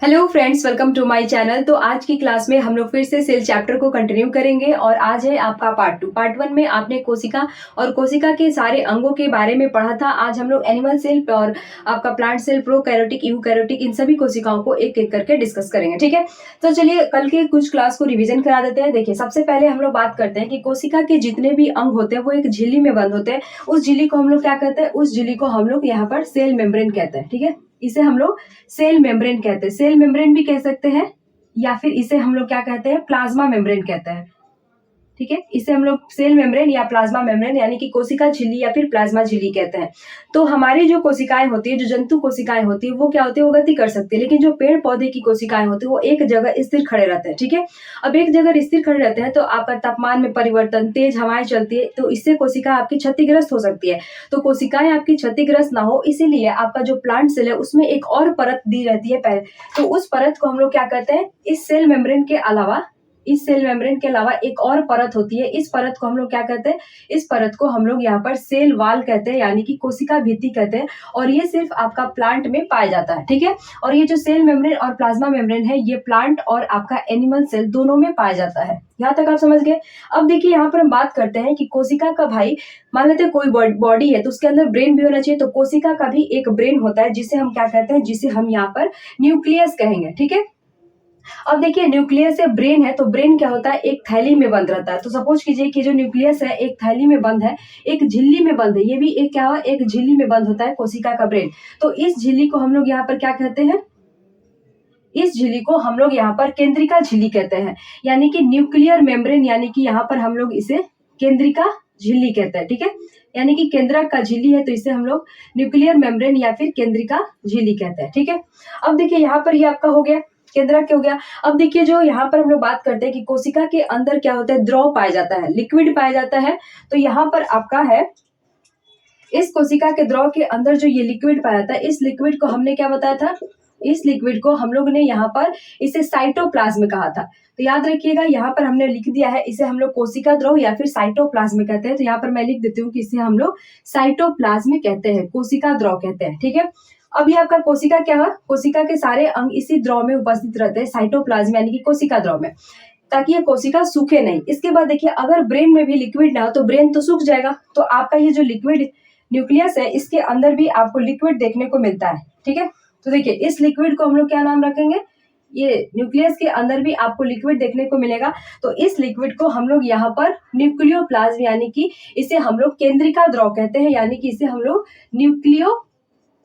Hello friends, welcome to my channel. तो आज की क्लास में हम लोग फिर से सेल चैप्टर को कंटिन्यू करेंगे और आज है आपका पार्ट 2। पार्ट 1 में आपने कोशिका और कोशिका के सारे अंगों के बारे में पढ़ा था। आज हम लोग एनिमल सेल और आपका प्लांट सेल, प्रोकैरियोटिक, यूकैरियोटिक, इन सभी कोशिकाओं को एक एक करके डिस्कस करेंगे। ठीक है, तो चलिए कल के कुछ क्लास को रिविजन करा देते हैं। देखिए, सबसे पहले हम लोग बात करते हैं कि कोशिका के जितने भी अंग होते हैं वो एक झिल्ली में बंद होते हैं। उस झिल्ली को हम लोग क्या कहते हैं? उस झिल्ली को हम लोग यहाँ पर सेल मेम्ब्रेन कहते हैं। ठीक है, इसे हम लोग सेल मेम्ब्रेन कहते हैं। सेल मेम्ब्रेन भी कह सकते हैं या फिर इसे हम लोग क्या कहते हैं? प्लाज्मा मेम्ब्रेन कहते हैं। ठीक है, इसे हम लोग सेल मेम्ब्रेन या प्लाज्मा मेम्ब्रेन यानी कि कोशिका झिल्ली या फिर प्लाज्मा झिल्ली कहते हैं। तो हमारी जो कोशिकाएं होती है, जो जंतु कोशिकाएं होती है, वो क्या होती है? वो गति कर सकती है। लेकिन जो पेड़ पौधे की कोशिकाएं होती है वो एक जगह स्थिर खड़े रहते हैं। ठीक है, अब एक जगह स्थिर खड़े रहते हैं तो आपका तापमान में परिवर्तन, तेज हवाएं चलती है, तो इससे कोशिका आपकी क्षतिग्रस्त हो सकती है। तो कोशिकाएं आपकी क्षतिग्रस्त ना हो इसीलिए आपका जो प्लांट सेल है उसमें एक और परत दी रहती है पहले। तो उस परत को हम लोग क्या कहते हैं? इस सेल मेम्ब्रेन के अलावा, इस सेल मेम्ब्रेन के अलावा एक और परत होती है। इस परत को हम लोग क्या कहते हैं? इस परत को हम लोग यहाँ पर सेल वाल कहते हैं, यानी कि कोशिका भित्ति कहते हैं। और ये सिर्फ आपका प्लांट में पाया जाता है। ठीक है, और ये जो सेल मेम्ब्रेन और प्लाज्मा मेम्ब्रेन है ये प्लांट और आपका एनिमल सेल दोनों में पाया जाता है। यहाँ तक आप समझ गए। अब देखिए, यहाँ पर हम बात करते हैं कि कोशिका का भाई, मान लेते हैं कोई बॉडी है तो उसके अंदर ब्रेन भी होना चाहिए। तो कोशिका का भी एक ब्रेन होता है जिसे हम क्या कहते हैं? जिसे हम यहाँ पर न्यूक्लियस कहेंगे। ठीक है, अब देखिए, न्यूक्लियस से ब्रेन है तो ब्रेन क्या होता है? एक थैली में बंद रहता है। तो सपोज कीजिए कि जो न्यूक्लियस है एक थैली में बंद है, एक झिल्ली में बंद है। ये भी एक क्या है? एक झिल्ली में बंद होता है कोशिका का ब्रेन। तो इस झिल्ली को हम लोग यहाँ पर क्या कहते हैं? इस झिल्ली को हम लोग यहाँ पर केंद्रिका झिल्ली कहते हैं, यानी कि न्यूक्लियर मेम्ब्रेन, यानी कि यहाँ पर हम लोग इसे केंद्रिका झिल्ली कहते हैं। ठीक है, यानी कि केंद्रक का झिल्ली है तो इसे हम लोग न्यूक्लियर मेम्ब्रेन या फिर केंद्रिका झिल्ली कहते हैं। ठीक है, अब देखिए यहाँ पर ये आपका हो गया केंद्रक क्या हो गया। अब देखिए, जो यहाँ पर हम लोग बात करते हैं कि कोशिका के अंदर क्या होता है? द्रव पाया जाता है, लिक्विड पाया जाता है। तो यहाँ पर आपका है, इस कोशिका के द्रव के अंदर जो ये लिक्विड पाया जाता है, इस लिक्विड को हमने क्या बताया था? इस लिक्विड को हम लोग ने यहाँ पर इसे साइटोप्लाज्म कहा था। तो याद रखिएगा, यहाँ पर हमने लिख दिया है इसे हम लोग कोशिका द्रव या फिर साइटोप्लाज्म कहते हैं। तो यहाँ पर मैं लिख देती हूँ कि इसे हम लोग साइटोप्लाज्म कहते हैं, कोशिका द्रव कहते हैं। ठीक है, अब ये आपका कोशिका क्या है? कोशिका के सारे अंग इसी द्रव में उपस्थित रहते हैं, साइटोप्लाज्म यानी कि कोशिका द्रव में, ताकि ये कोशिका सूखे नहीं। इसके बाद देखिए, अगर ब्रेन में भी लिक्विड ना हो तो ब्रेन तो सूख जाएगा। तो आपका ये जो लिक्विड न्यूक्लियस है इसके अंदर भी आपको लिक्विड देखने को मिलता है। ठीक है, तो देखिए इस लिक्विड को हम लोग क्या नाम रखेंगे? ये न्यूक्लियस के अंदर भी आपको लिक्विड देखने को मिलेगा। तो इस लिक्विड को हम लोग यहाँ पर न्यूक्लियोप्लाज्म यानी कि इसे हम लोग केंद्रिका द्रव कहते हैं, यानी कि इसे हम लोग न्यूक्लियो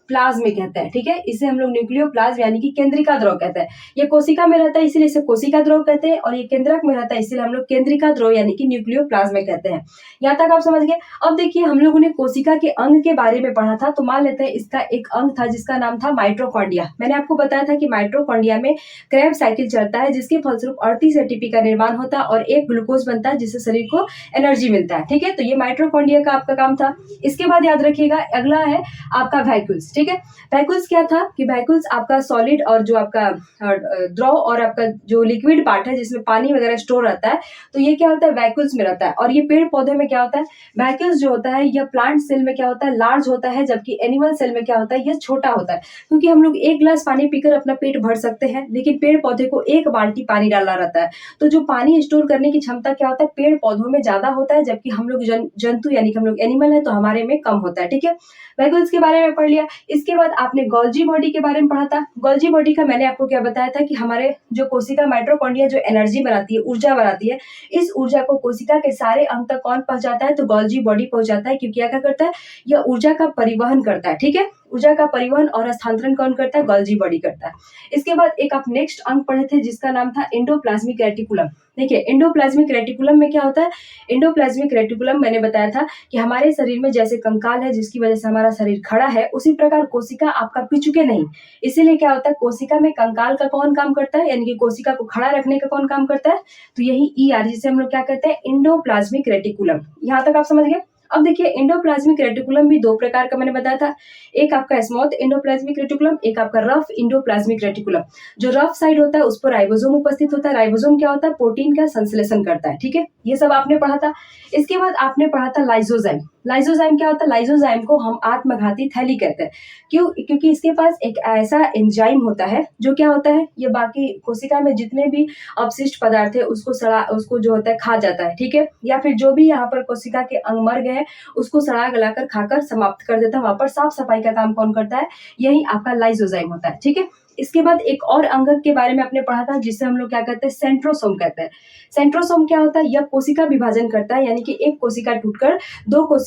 प्लाज्म कहते हैं। ठीक है, इसे हम लोग न्यूक्लियोप्लाज्म यानी कि केंद्रिका द्रव कहते हैं। ये कोशिका में रहता है इसीलिए इसे कोशिका द्रव कहते हैं, और ये केंद्रक में रहता है इसीलिए हम लोग केंद्रिका द्रव यानी कि न्यूक्लियोप्लाज्म कहते हैं। यहाँ तक आप समझ गए। अब देखिए, हम लोगों ने कोशिका के अंग के बारे में पढ़ा था। तो मान लेते हैं इसका एक अंग था जिसका नाम था माइटोकॉन्ड्रिया। मैंने आपको बताया था कि माइटोकॉन्ड्रिया में क्रैब साइकिल चलता है, जिसके फलस्वरूप 38 एटीपी का निर्माण होता है और एक ग्लूकोज बनता है जिससे शरीर को एनर्जी मिलता है। ठीक है, तो ये माइटोकॉन्ड्रिया का आपका काम था। इसके बाद याद रखिएगा, अगला है आपका वैक्यूल्स। ठीक है, वैक्यूल्स क्या था कि वैक्यूल्स आपका सॉलिड और जो आपका द्रव और आपका जो लिक्विड पार्ट है जिसमें पानी वगैरह स्टोर रहता है, तो ये क्या होता है? वैक्यूल्स में रहता है। और ये पेड़ पौधे में क्या होता है? वैक्यूल्स जो होता है यह प्लांट सेल में क्या होता है? लार्ज होता है, जबकि एनिमल सेल में क्या होता है? यह छोटा होता है। क्योंकि हम लोग एक गिलास पानी पीकर अपना पेट भर सकते हैं, लेकिन पेड़ पौधे को एक बाल्टी पानी डालना रहता है। तो जो पानी स्टोर करने की क्षमता क्या होता है? पेड़ पौधों में ज्यादा होता है, जबकि हम लोग जंतु यानी कि हम लोग एनिमल है तो हमारे में कम होता है। ठीक है, वैक्यूल्स के बारे में पढ़ लिया। इसके बाद आपने गोल्जी बॉडी के बारे में पढ़ा था। गोल्जी बॉडी का मैंने आपको क्या बताया था कि हमारे जो कोशिका माइटोकॉन्ड्रिया जो एनर्जी बनाती है, ऊर्जा बनाती है, इस ऊर्जा को कोशिका के सारे अंग तक कौन पहुंचाता है? तो गोल्जी बॉडी पहुंचाता है। क्योंकि क्या करता है? यह ऊर्जा का परिवहन करता है। ठीक है, ऊर्जा का परिवहन और स्थानांतरण कौन करता है? गोल्जी बॉडी करता है। इसके बाद एक आप नेक्स्ट अंग पढ़े थे जिसका नाम था एंडोप्लाज्मिक रेटिकुलम। देखिए, एंडोप्लाज्मिक रेटिकुलम में क्या होता है? एंडोप्लाज्मिक रेटिकुलम मैंने बताया था कि हमारे शरीर में जैसे कंकाल है जिसकी वजह से हमारा शरीर खड़ा है, उसी प्रकार कोशिका आपका पिचुके नहीं। इसीलिए क्या होता है? कोशिका में कंकाल का कौन काम करता है? यानी कि कोशिका को खड़ा रखने का कौन काम करता है? तो यही ER, जिसे हम लोग क्या कहते हैं? Endoplasmic reticulum. यहाँ तक आप समझ गए। अब देखिए एंडोप्लाज्मिक रेटिकुलम भी दो प्रकार का मैंने बताया था, एक आपका स्मूथ एंडोप्लाज्मिक रेटिकुलम, एक आपका रफ एंडोप्लाज्मिक रेटिकुलम। जो रफ साइड होता है उस पर राइबोसोम उपस्थित होता है। राइबोसोम क्या होता है? प्रोटीन का संश्लेषण करता है, ठीक है, ये सब आपने पढ़ा था। इसके बाद आपने पढ़ा था लाइसोजाइम। लाइसोजाइम क्या होता है? लाइसोजाइम को हम आत्मघाती थैली कहते हैं। क्यों? क्योंकि इसके पास एक ऐसा एंजाइम होता है जो क्या होता है, ये बाकी कोशिका में जितने भी अवशिष्ट पदार्थ है उसको जो होता है खा जाता है, ठीक है, या फिर जो भी यहाँ पर कोशिका के अंग मर गए हैं उसको सड़ा गलाकर खाकर समाप्त कर देता है। वहां पर साफ सफाई का काम कौन करता है? यही आपका लाइसोजाइम होता है, ठीक है। इसके बाद एक और अंग के बारे में आपने पढ़ा था जिससे हम लोग क्या कहते हैं? सेंट्रोसोम कहते हैं। सेंट्रोसोम क्या होता है? यह कोशिका विभाजन करता है, यानी कि एक कोशिका टूटकर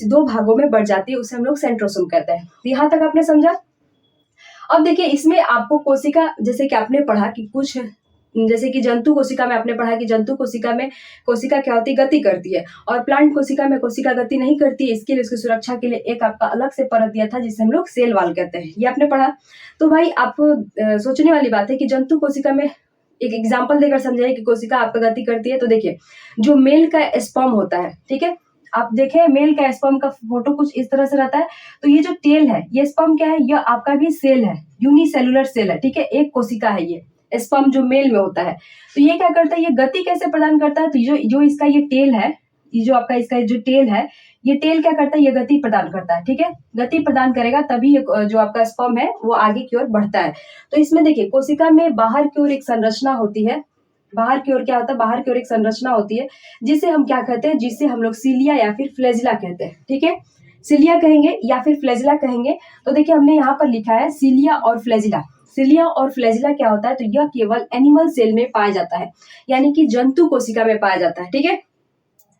दो भागों में बढ़ जाती है, उसे हम लोग सेंट्रोसोम कहते हैं। तो यहाँ तक आपने समझा। अब देखिए इसमें आपको कोशिका, जैसे कि आपने पढ़ा कि कुछ, जैसे कि जंतु कोशिका में आपने पढ़ा कि जंतु कोशिका में कोशिका क्या होती है? गति करती है, और प्लांट कोशिका में कोशिका गति नहीं करती है। इसके लिए, उसकी सुरक्षा के लिए एक आपका अलग से परत दिया था जिसे हम लोग सेल वॉल कहते हैं, ये आपने पढ़ा। तो भाई आपको सोचने वाली बात है कि जंतु कोशिका में एक एग्जाम्पल देकर समझाइए कि कोशिका आपका गति करती है। तो देखिए जो मेल का स्पर्म होता है, ठीक है, आप देखें मेल का स्पर्म का फोटो कुछ इस तरह से रहता है। तो ये जो टेल है, ये स्पर्म क्या है? यह आपका भी सेल है, यूनिसेलुलर सेल है, ठीक है, एक कोशिका है ये स्पर्म जो मेल में होता है। तो ये क्या करता है? ये गति कैसे प्रदान करता है? तो जो इसका ये टेल है, ये जो आपका इसका जो टेल है, ये टेल क्या करता है? ये गति प्रदान करता है, ठीक है, गति प्रदान करेगा तभी ये जो आपका स्पर्म है वो आगे की ओर बढ़ता है। तो इसमें देखिए कोशिका में बाहर की ओर एक संरचना होती है, बाहर की ओर क्या होता है? बाहर की ओर एक संरचना होती है जिसे हम क्या कहते हैं? जिसे हम लोग सिलिया या फिर फ्लैजिला कहते हैं, ठीक है, सिलिया कहेंगे या फिर फ्लैजिला कहेंगे। तो देखिए हमने यहाँ पर लिखा है सिलिया और फ्लैजिला। सिलिया और फ्लैजिला क्या होता है? तो यह केवल एनिमल सेल में पाया जाता है, यानी कि जंतु कोशिका में पाया जाता है, ठीक है।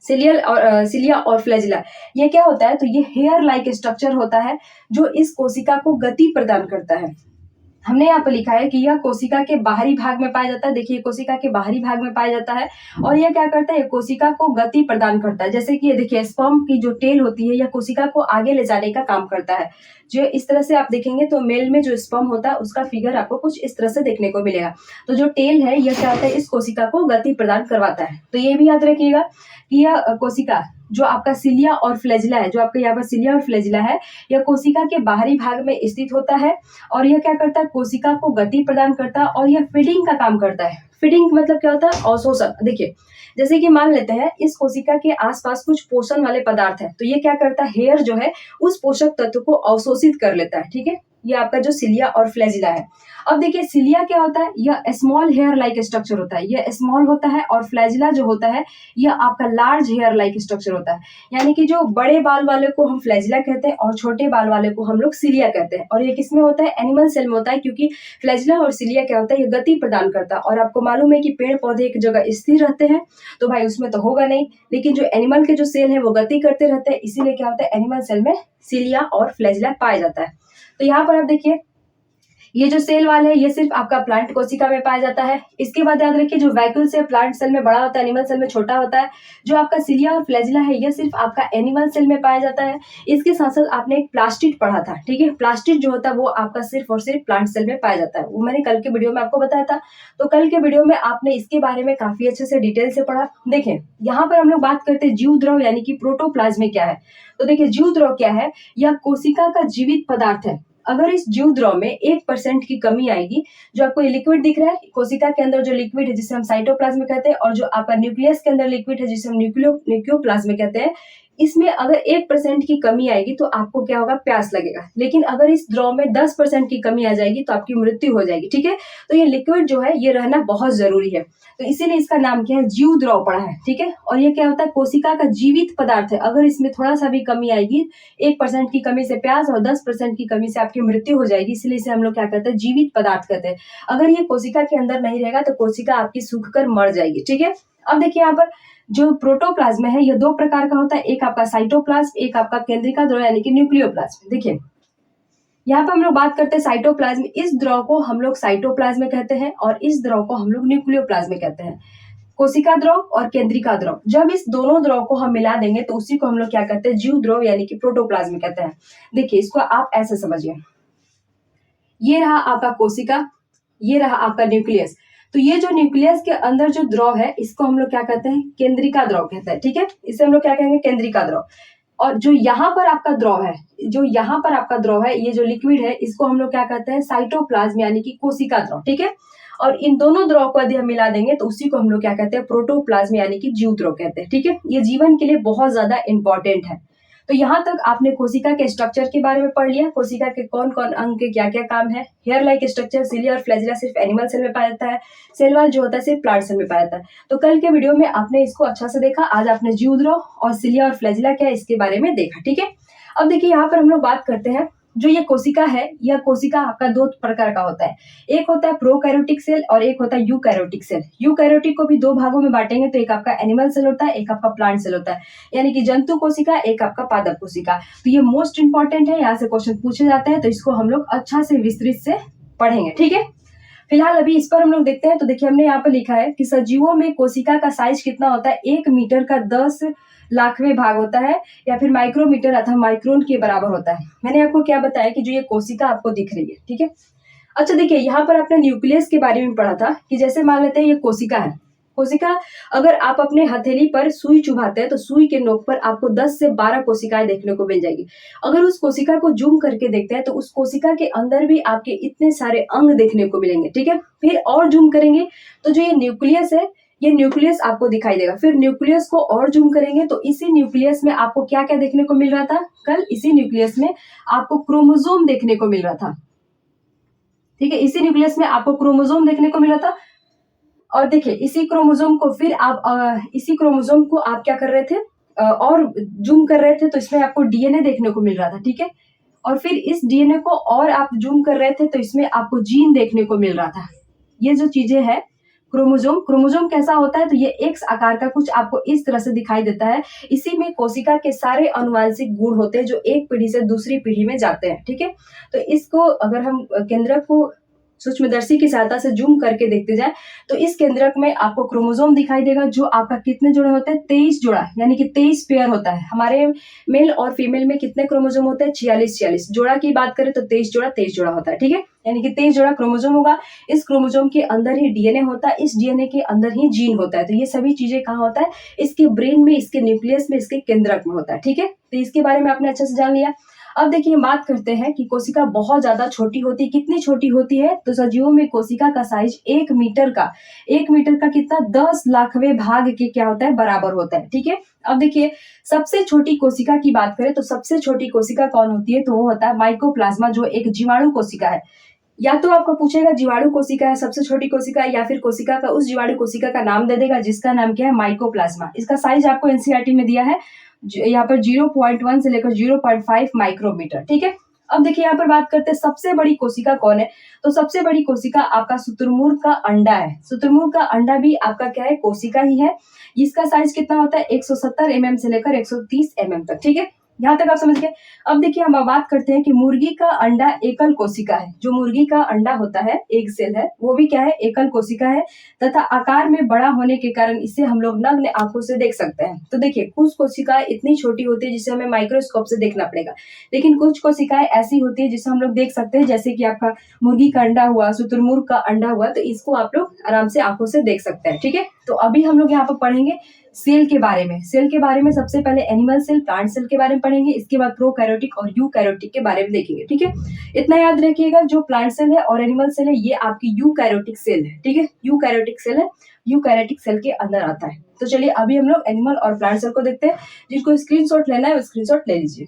सिलिया और फ्लैजिला ये क्या होता है? तो ये हेयर लाइक स्ट्रक्चर होता है जो इस कोशिका को गति प्रदान करता है। हमने यहाँ पर लिखा है कि यह कोशिका के बाहरी भाग में पाया जाता है। देखिए कोशिका के बाहरी भाग में पाया जाता है और यह क्या करता है? कोशिका को गति प्रदान करता है। जैसे कि ये देखिए स्पर्म की जो टेल होती है यह कोशिका को आगे ले जाने का काम करता है। जो इस तरह से आप देखेंगे तो मेल में जो स्पर्म होता है उसका फिगर आपको कुछ इस तरह से देखने को मिलेगा। तो जो टेल है यह क्या होता है? इस कोशिका को गति प्रदान करवाता है। तो ये भी याद रखिएगा कि यह कोशिका जो आपका सिलिया और फ्लैजिला है, जो आपका यहाँ पर सिलिया और फ्लैजिला है, यह कोशिका के बाहरी भाग में स्थित होता है और यह क्या करता है? कोशिका को गति प्रदान करता है और यह फीडिंग का काम करता है। फीडिंग मतलब क्या होता है? अवशोषण। देखिए जैसे कि मान लेते हैं इस कोशिका के आसपास कुछ पोषण वाले पदार्थ है, तो ये क्या करता है? हेयर जो है उस पोषक तत्व को अवशोषित कर लेता है, ठीक है। ये आपका जो सिलिया और फ्लैजिला है। अब देखिए सिलिया क्या होता है? यह स्मॉल हेयर लाइक स्ट्रक्चर होता है, यह स्मॉल होता है, और फ्लैजिला जो होता है यह आपका लार्ज हेयर लाइक स्ट्रक्चर होता है। यानी कि जो बड़े बाल वाले को हम फ्लैजिला कहते हैं और छोटे बाल वाले को हम लोग सिलिया कहते हैं। और ये किसमें होता है? एनिमल सेल में होता है, क्योंकि फ्लैजिला और सिलिया क्या होता है? ये गति प्रदान करता है। और आपको मालूम है कि पेड़ पौधे एक जगह स्थिर रहते हैं तो भाई उसमें तो होगा नहीं, लेकिन जो एनिमल के जो सेल है वो गति करते रहते हैं, इसीलिए क्या होता है? एनिमल सेल में सिलिया और फ्लैजिला पाया जाता है। तो यहाँ पर आप देखिए ये जो सेल वाल है ये सिर्फ आपका प्लांट कोशिका में पाया जाता है। इसके बाद याद रखिए जो वैक्यूल से प्लांट सेल में बड़ा होता है, एनिमल सेल में छोटा होता है। जो आपका सिलिया और फ्लैजिला है ये सिर्फ आपका एनिमल सेल में पाया जाता है। इसके साथ साथ आपने एक प्लास्टिड पढ़ा था, ठीक है। प्लास्टिड जो होता है वो आपका सिर्फ और सिर्फ प्लांट सेल में पाया जाता है, वो मैंने कल के वीडियो में आपको बताया था। तो कल के वीडियो में आपने इसके बारे में काफी अच्छे से डिटेल से पढ़ा। देखें यहाँ पर हम लोग बात करते हैं जीव द्रव यानी कि प्रोटोप्लाज्म क्या है। तो देखिए जीव द्रव क्या है? यह कोशिका का जीवित पदार्थ है। अगर इस जीव द्रव में 1% की कमी आएगी, जो आपको ये लिक्विड दिख रहा है कोशिका के अंदर जो लिक्विड है जिसे हम साइटोप्लाज्म कहते हैं, और जो आपका न्यूक्लियस के अंदर लिक्विड है जिसे हम न्यूक्लियोप्लाज्म कहते हैं, इसमें अगर 1% की कमी आएगी तो आपको क्या होगा? प्यास लगेगा। लेकिन अगर इस द्रव में 10% की कमी आ जाएगी तो आपकी मृत्यु हो जाएगी, ठीक है। तो ये लिक्विड जो है ये रहना बहुत जरूरी है, तो इसीलिए इसका नाम क्या है? जीव द्रव पड़ा है, ठीक है। और ये क्या होता है? कोशिका का जीवित पदार्थ है। अगर इसमें थोड़ा सा भी कमी आएगी, 1% की कमी से प्यास और 10% की कमी से आपकी मृत्यु हो जाएगी, इसलिए इसे हम लोग क्या कहते हैं? जीवित पदार्थ कहते हैं। अगर ये कोशिका के अंदर नहीं रहेगा तो कोशिका आपकी सूख कर मर जाएगी, ठीक है। अब देखिए यहाँ पर जो प्रोटोप्लाज्म है ये दो प्रकार का होता है, एक आपका साइटोप्लाज्म, एक आपका केंद्रिका द्रव यानी कि न्यूक्लियोप्लाज्म। देखिए यहाँ पर हम लोग बात करते हैं साइटोप्लाज्म। इस द्रव को हम लोग साइटोप्लाज्म कहते हैं और इस द्रव को हम लोग न्यूक्लियोप्लाज्म कहते हैं। कोशिका द्रव और केंद्रिका द्रव, जब इस दोनों द्रव को हम मिला देंगे तो उसी को हम लोग क्या कहते हैं? जीव द्रव यानी कि प्रोटोप्लाज्म कहते हैं। देखिए इसको आप ऐसे समझिए, ये रहा आपका कोशिका, ये रहा आपका न्यूक्लियस। तो ये जो न्यूक्लियस के अंदर जो द्रव है इसको हम लोग क्या कहते हैं? केंद्रिका द्रव कहते हैं, ठीक है। इसे हम लोग क्या कहेंगे? केंद्रिका द्रव। और जो यहाँ पर आपका द्रव है, ये जो लिक्विड है, इसको हम लोग क्या कहते हैं, साइटोप्लाज्म यानी कि कोशिका द्रव, ठीक है। और इन दोनों द्रव को यदि हम मिला देंगे तो उसी को हम लोग क्या कहते हैं, प्रोटोप्लाज्म यानी कि जीव द्रव कहते हैं, ठीक है। ये जीवन के लिए बहुत ज्यादा इंपॉर्टेंट है। तो यहाँ तक आपने कोशिका के स्ट्रक्चर के बारे में पढ़ लिया, कोशिका के कौन कौन अंग के क्या क्या काम है। हेयर लाइक स्ट्रक्चर, सिलिया और फ्लैजिला सिर्फ एनिमल सेल में पाया जाता है, सेल वॉल जो होता है सिर्फ प्लांट सेल में पाया जाता है। तो कल के वीडियो में आपने इसको अच्छा से देखा, आज आपने जीव द्रव और सिलिया और फ्लैजिला क्या है इसके बारे में देखा, ठीक है। अब देखिए यहाँ पर हम लोग बात करते हैं, जो ये कोशिका है, यह कोशिका आपका दो प्रकार का होता है। एक होता है प्रोकैरियोटिक सेल और एक होता है यूकैरियोटिक सेल। यूकैरियोटिक को भी दो भागों में बांटेंगे, तो एक आपका एनिमल सेल होता है, एक आपका प्लांट सेल होता है, यानी कि जंतु कोशिका, एक आपका पादप कोशिका। तो ये मोस्ट इंपॉर्टेंट है, यहाँ से क्वेश्चन पूछे जाते हैं, तो इसको हम लोग अच्छा से विस्तृत से पढ़ेंगे, ठीक है। फिलहाल अभी इस पर हम लोग देखते हैं। तो देखिए हमने यहाँ पर लिखा है कि सजीवों में कोशिका का साइज कितना होता है, 1 मीटर का 10 लाखवें भाग होता है, या फिर माइक्रोमीटर अथवा माइक्रोन के बराबर होता है। मैंने आपको क्या बताया कि जो ये कोशिका आपको दिख रही है, ठीक है। अच्छा देखिए यहाँ पर आपने न्यूक्लियस के बारे में पढ़ा था कि जैसे मान लेते हैं ये कोशिका है। कोशिका, अगर आप अपने हथेली पर सुई चुभाते हैं तो सुई के नोक पर आपको 10 से 12 कोशिकाएं देखने को मिल जाएगी। अगर उस कोशिका को जूम करके देखते हैं तो उस कोशिका के अंदर भी आपके इतने सारे अंग देखने को मिलेंगे, ठीक है। फिर और जूम करेंगे तो जो ये न्यूक्लियस है, ये न्यूक्लियस आपको दिखाई देगा। फिर न्यूक्लियस को और जूम करेंगे तो इसी न्यूक्लियस में आपको क्या क्या देखने को मिल रहा था, कल इसी न्यूक्लियस में आपको क्रोमोसोम देखने को मिल रहा था, ठीक है। इसी न्यूक्लियस में आपको क्रोमोसोम देखने को मिल रहा था। और देखिए इसी क्रोमोसोम को फिर आप इसी क्रोमोसोम को आप क्या कर रहे थे, और जूम कर रहे थे तो इसमें आपको डीएनए देखने को मिल रहा था, ठीक है। और फिर इस डीएनए को और आप जूम कर रहे थे तो इसमें आपको जीन देखने को मिल रहा था। ये जो चीजें हैं, क्रोमोसोम कैसा होता है, तो ये एक्स आकार का कुछ आपको इस तरह से दिखाई देता है। इसी में कोशिका के सारे आनुवांशिक गुण होते हैं जो एक पीढ़ी से दूसरी पीढ़ी में जाते हैं, ठीक है। तो इसको अगर हम केंद्रक को सूक्ष्मदर्शी की सहायता से जूम करके देखते जाए तो इस केंद्रक में आपको क्रोमोसोम दिखाई देगा, जो आपका कितने जोड़े होते हैं, 23 जोड़ा, यानी कि 23 पेयर होता है। हमारे मेल और फीमेल में कितने क्रोमोसोम होते हैं, 46 जोड़ा की बात करें तो 23 जोड़ा होता है, ठीक है। यानी कि 23 जोड़ा क्रोमोसोम होगा। इस क्रोमोसोम के अंदर ही डीएनए होता है, इस डीएनए के अंदर ही जीन होता है। तो ये सभी चीजें कहाँ होता है, इसके ब्रेन में, इसके न्यूक्लियस में, इसके केंद्रक में होता है, ठीक है। तो इसके बारे में आपने अच्छे से जान लिया। अब देखिए बात करते हैं कि कोशिका बहुत ज्यादा छोटी होती है। कितनी छोटी होती है, तो सजीवों में कोशिका का साइज 1 मीटर का कितना, 10 लाखवें भाग के क्या होता है, बराबर होता है, ठीक है। अब देखिए सबसे छोटी कोशिका की बात करें तो सबसे छोटी कोशिका कौन होती है, तो वो होता है माइकोप्लाज्मा, जो एक जीवाणु कोशिका है। या तो आपको पूछेगा जीवाणु कोशिका है सबसे छोटी कोशिका, या फिर कोशिका का उस जीवाणु कोशिका का नाम दे देगा जिसका नाम क्या है, माइकोप्लाज्मा। इसका साइज आपको एनसीईआरटी में दिया है, यहाँ पर 0.1 से लेकर 0.5 माइक्रोमीटर, ठीक है। अब देखिए यहाँ पर बात करते हैं सबसे बड़ी कोशिका कौन है, तो सबसे बड़ी कोशिका आपका शुतुरमुर्ग का अंडा है। शुतुरमुर्ग का अंडा भी आपका क्या है, कोशिका ही है। इसका साइज कितना होता है, 170 mm से लेकर 130 mm तक, ठीक है। यहाँ तक आप समझ गए। अब देखिए हम बात करते हैं कि मुर्गी का अंडा एकल कोशिका है। जो मुर्गी का अंडा होता है, एग सेल है, वो भी क्या है, एकल कोशिका है, तथा आकार में बड़ा होने के कारण इसे हम लोग नग्न आंखों से देख सकते हैं। तो देखिए कुछ कोशिकाएं इतनी छोटी होती है जिसे हमें माइक्रोस्कोप से देखना पड़ेगा, लेकिन कुछ कोशिकाएं ऐसी होती है जिसे हम लोग देख सकते हैं, जैसे कि आपका मुर्गी का अंडा हुआ, शुतुरमुर्ग का अंडा हुआ, तो इसको आप लोग आराम से आंखों से देख सकते हैं, ठीक है। तो अभी हम लोग यहाँ पर पढ़ेंगे सेल के बारे में। सेल के बारे में सबसे पहले एनिमल सेल, प्लांट सेल के बारे में पढ़ेंगे, इसके बाद प्रोकैरियोटिक और यूकैरियोटिक के बारे में देखेंगे, ठीक है। इतना याद रखिएगा, जो प्लांट सेल है और एनिमल सेल है ये आपकी यूकैरियोटिक सेल है, ठीक है। यूकैरियोटिक सेल है, यूकैरियोटिक सेल के अंदर आता है। तो चलिए अभी हम लोग एनिमल और प्लांट सेल को देखते हैं। जिसको स्क्रीनशॉट लेना है वो स्क्रीनशॉट ले लीजिए।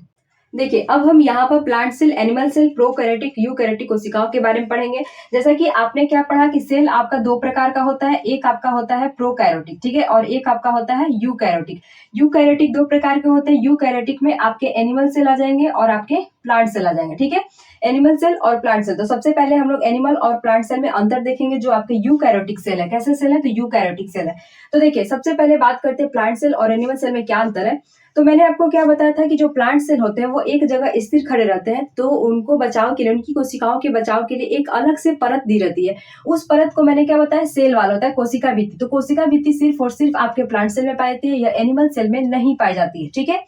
देखिए अब हम यहाँ पर plant cell, animal cell, prokaryotic, eukaryotic कोशिकाओं के बारे में पढ़ेंगे। जैसा कि आपने क्या पढ़ा कि सेल आपका दो प्रकार का होता है, एक आपका होता है प्रोकैरियोटिक, ठीक है, और एक आपका होता है यूकैरियोटिक। यूकैरियोटिक दो प्रकार के होते हैं। यूकैरियोटिक में आपके एनिमल सेल आ जाएंगे और आपके प्लांट सेल आ जाएंगे, ठीक है। एनिमल सेल और प्लांट सेल, तो सबसे पहले हम लोग एनिमल और प्लांट सेल में अंतर देखेंगे। जो आपके यूकैरियोटिक सेल है, कैसे सेल है, तो यूकैरियोटिक सेल है। तो देखिए सबसे पहले बात करते हैं प्लांट सेल और एनिमल सेल में क्या अंतर है। तो मैंने आपको क्या बताया था कि जो प्लांट सेल होते हैं वो एक जगह स्थिर खड़े रहते हैं, तो उनको बचाव के लिए, उनकी कोशिकाओं के बचाव के लिए एक अलग से परत दी रहती है। उस परत को मैंने क्या बताया, सेल वाल होता है, कोशिका भित्ति। तो कोशिका भित्ति सिर्फ और सिर्फ आपके प्लांट सेल में पाई जाती है या एनिमल सेल में नहीं पाई जाती है, ठीक है।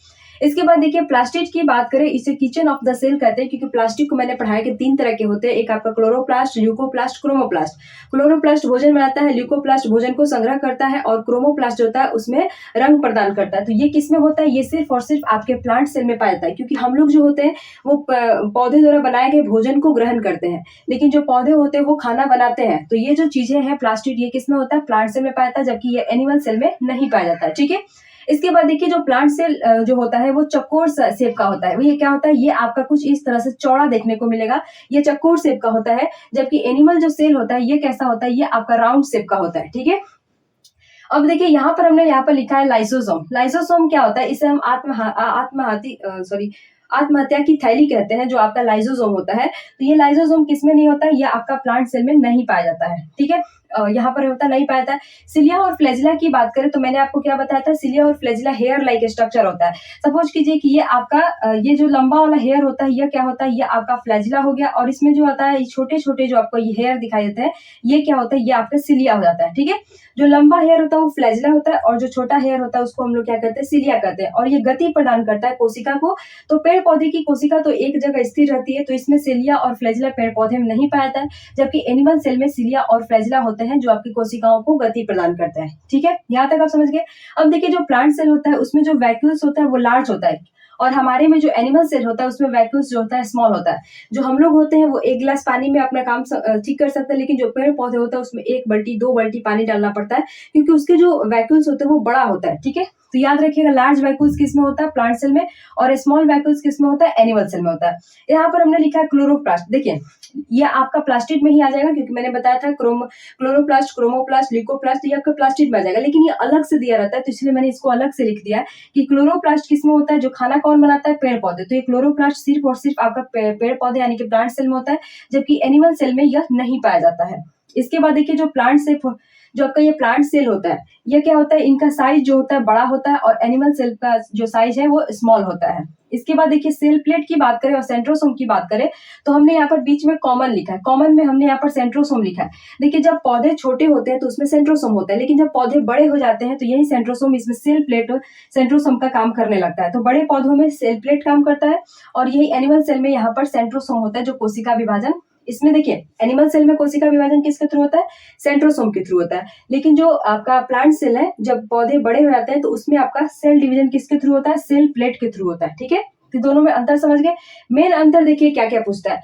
इसके बाद देखिए प्लास्टिड की बात करें, इसे किचन ऑफ द सेल कहते हैं, क्योंकि प्लास्टिक को मैंने पढ़ाया कि 3 तरह के होते हैं। एक आपका क्लोरोप्लास्ट, ल्यूकोप्लास्ट, क्रोमोप्लास्ट। क्लोरोप्लास्ट भोजन बनाता है, ल्यूकोप्लास्ट भोजन को संग्रह करता है और क्रोमोप्लास्ट होता है उसमें रंग प्रदान करता है। तो ये किसमें होता है? ये सिर्फ और सिर्फ आपके प्लांट सेल में पाया जाता है, क्योंकि हम लोग जो होते हैं वो पौधे द्वारा बनाए गए भोजन को ग्रहण करते हैं, लेकिन जो पौधे होते हैं वो खाना बनाते हैं। तो ये जो चीजें हैं प्लास्टिड, ये किसमें होता है? प्लांट सेल में पाया जाता है, जबकि ये एनिमल सेल में नहीं पाया जाता है। ठीक है। इसके बाद देखिए जो प्लांट सेल जो होता है वो चौकोर शेप का होता है। ये क्या होता है? ये आपका कुछ इस तरह से चौड़ा देखने को मिलेगा, ये चौकोर शेप का होता है। जबकि एनिमल जो सेल होता है ये कैसा होता है? ये आपका राउंड शेप का होता है। ठीक है। अब देखिए यहाँ पर हमने यहाँ पर लिखा है लाइसोसोम। लाइसोसोम क्या होता है? इसे हम आत्महत्या की थैली कहते हैं, जो आपका लाइसोसोम होता है। तो ये लाइसोसोम किसमें नहीं होता है? ये आपका प्लांट सेल में नहीं पाया जाता है। ठीक है। यहाँ पर होता नहीं पाया जाता है। सिलिया और फ्लैजिला की बात करें तो मैंने आपको क्या बताया था? सिलिया और फ्लैजिला हेयर लाइक स्ट्रक्चर होता है। सपोज कीजिए कि ये आपका ये जो लंबा वाला हेयर होता है, ये क्या होता है? ये आपका फ्लैजिला हो गया, और इसमें जो होता है छोटे छोटे जो आपको ये हेयर दिखाई देते हैं, ये क्या होता है? ये आपका सिलिया हो जाता है। ठीक है। जो लंबा हेयर होता है वो फ्लैजिला होता है, और जो छोटा हेयर होता है उसको हम लोग क्या कहते हैं? सिलिया कहते हैं। और ये गति प्रदान करता है कोशिका को। तो पेड़ पौधे की कोशिका तो एक जगह स्थिर रहती है, तो इसमें सिलिया और फ्लैजिला पेड़ पौधे में नहीं पाया जाता है, जबकि एनिमल सेल में सिलिया और फ्लैजिला होते हैं जो आपकी कोशिकाओं को गति प्रदान करते हैं। ठीक है। यहाँ तक आप समझ गए। अब देखिए जो प्लांट सेल होता है उसमें जो वैक्यूल्स होता है वो लार्ज होता है, और हमारे में जो एनिमल सेल होता है उसमें वैक्यूल्स जो होता है स्मॉल होता है। जो हम लोग होते हैं वो एक गिलास पानी में अपना काम ठीक कर सकते हैं, लेकिन जो पेड़ पौधे होता है उसमें 1 बाल्टी 2 बाल्टी पानी डालना पड़ता है, क्योंकि उसके जो वैक्यूल्स होते हैं वो बड़ा होता है। ठीक है। तो याद रखिएगा, लार्ज वैक्यूल्स किसमें होता है? प्लांट सेल में, और स्मॉल वैक्यूल्स किसमें होता है? एनिमल सेल में होता है। यहाँ पर हमने लिखा है क्लोरोप्लास्ट। देखिए ये आपका प्लास्टिड में ही आ जाएगा, क्योंकि मैंने बताया था क्लोरोप्लास्ट, क्रोमोप्लास्ट, ल्यूकोप्लास्ट, ये आपका प्लास्टिड में आ जाएगा, लेकिन ये अलग से दिया रहता है, तो इसलिए मैंने इसको अलग से लिख दिया कि क्लोरोप्लास्ट किसमें होता है? जो खाना कौन बनाता है? पेड़ पौधे। तो ये क्लोरोप्लास्ट सिर्फ और सिर्फ आपका पेड़ पौधे यानी कि प्लांट सेल में होता है, जबकि एनिमल सेल में यह नहीं पाया जाता है। इसके बाद देखिए जो आपका ये प्लांट सेल होता है, ये क्या होता है? इनका साइज जो होता है बड़ा होता है, और एनिमल सेल का जो साइज है वो स्मॉल होता है। इसके बाद देखिए सेल प्लेट की बात करें और सेंट्रोसोम की बात करें, तो हमने यहाँ पर बीच में कॉमन लिखा है। कॉमन में हमने यहाँ पर सेंट्रोसोम लिखा है। देखिए जब पौधे छोटे होते हैं तो उसमें सेंट्रोसोम होता है, लेकिन जब पौधे बड़े हो जाते हैं तो यही सेंट्रोसोम इसमें सेल प्लेट सेंट्रोसोम का काम करने लगता है। तो बड़े पौधों में सेल प्लेट काम करता है, और यही एनिमल सेल में यहाँ पर सेंट्रोसोम होता है, जो कोशिका विभाजन। इसमें देखिए एनिमल सेल में कोशिका विभाजन किसके थ्रू होता है? सेंट्रोसोम के थ्रू होता है। लेकिन जो आपका प्लांट सेल है, जब पौधे बड़े हो जाते हैं तो उसमें आपका सेल डिवीजन किसके थ्रू होता है? सेल प्लेट के थ्रू होता है। ठीक है। तो दोनों में अंतर समझ गए। मेन अंतर देखिए क्या क्या पूछता है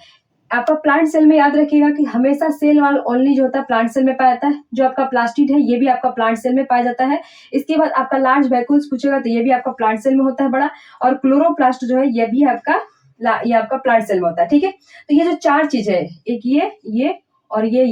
आपका प्लांट सेल में। याद रखिएगा कि हमेशा सेल वाल ओनली जो होता है प्लांट सेल में पाया जाता है। जो आपका प्लास्टिड है ये भी आपका प्लांट सेल में पाया जाता है। इसके बाद आपका लार्ज वैक्यूल्स पूछेगा तो ये भी आपका प्लांट सेल में होता है बड़ा, और क्लोरोप्लास्ट जो है ये भी ये आपका प्लांट सेल में होता है। ठीक है। तो ये जो 4 चीज है, एक ये और ये